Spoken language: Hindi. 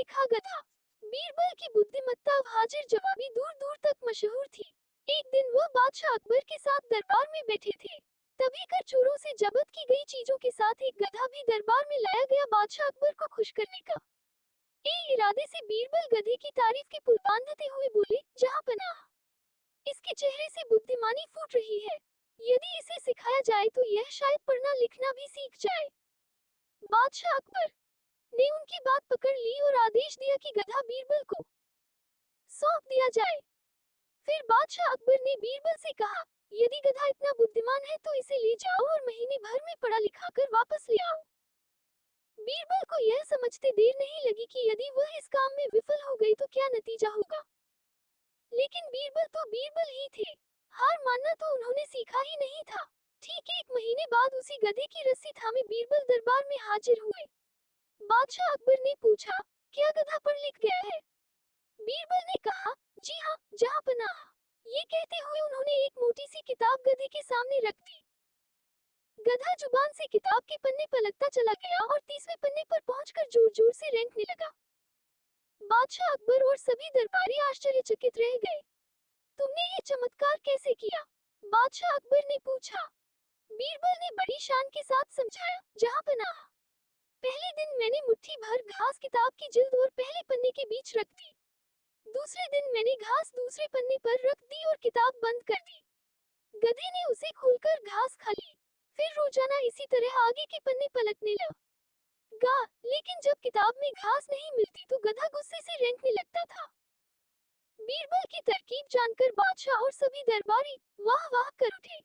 लिखा गधा। बीरबल की बुद्धिमत्ता अब हाजिर जवाबी दूर दूर तक मशहूर थी। एक दिन वह बादशाह अकबर के साथ दरबार में बैठे थे। तभी कर चोरों से जब्त की गई चीजों के साथ एक गधा भी दरबार में लाया गया बादशाह अकबर को खुश करने का। इरादे से बीरबल गधे की तारीफ के पुल बांधते हुए बोले, जहाँ पनाह, इसके चेहरे से बुद्धिमानी फूट रही है। यदि इसे सिखाया जाए तो यह शायद पढ़ना लिखना भी सीख जाए। बादशाह अकबर ने उनकी बात पकड़ ली और आदेश दिया कि गधा बीरबल को सौंप दिया जाए। फिर बादशाह अकबर ने बीरबल से कहा, यदि गधा इतना बुद्धिमान है तो इसे ले जाओ और महीने भर में पढ़ा लिखा कर वापस ले आओ। बीरबल को यह समझते देर नहीं लगी कि यदि वह इस काम में विफल हो गई तो क्या नतीजा होगा। लेकिन बीरबल तो बीरबल ही थे, हार मानना तो उन्होंने सीखा ही नहीं था। ठीक 1 महीने बाद उसी गधे की रस्सी थामे बीरबल दरबार में हाजिर हुए। बादशाह अकबर ने पूछा, क्या गधा पढ़ लिख गया है? बीरबल ने कहा, जी हाँ, जहाँ पनाह। ये कहते हुए उन्होंने एक मोटी सी किताब गधे के सामने रख दी। गधा जुबान से किताब के पन्ने पलटता चला गया और 30वें पन्ने पर पहुंचकर जोर जोर से रेंगने लगा। बादशाह अकबर और सभी दरबारी आश्चर्यचकित रह गए। तुमने ये चमत्कार कैसे किया? बादशाह अकबर ने पूछा। बीरबल ने बड़ी शान के साथ समझाया, जहाँ पनाह। पहले दिन मैंने मुट्ठी भर घास किताब की जिल्द और पहले पन्ने के बीच रख दी। दूसरे दिन मैंने घास दूसरे पन्ने पर रख दी और किताब बंद कर दी। गधे ने उसे खोलकर घास खा ली। फिर रोजाना इसी तरह आगे के पन्ने पलटने लगा। लेकिन जब किताब में घास नहीं मिलती तो गधा गुस्से से रेंगने लगता था। बीरबल की तरकीब जानकर बादशाह और सभी दरबारी वाह वाह कर उठे।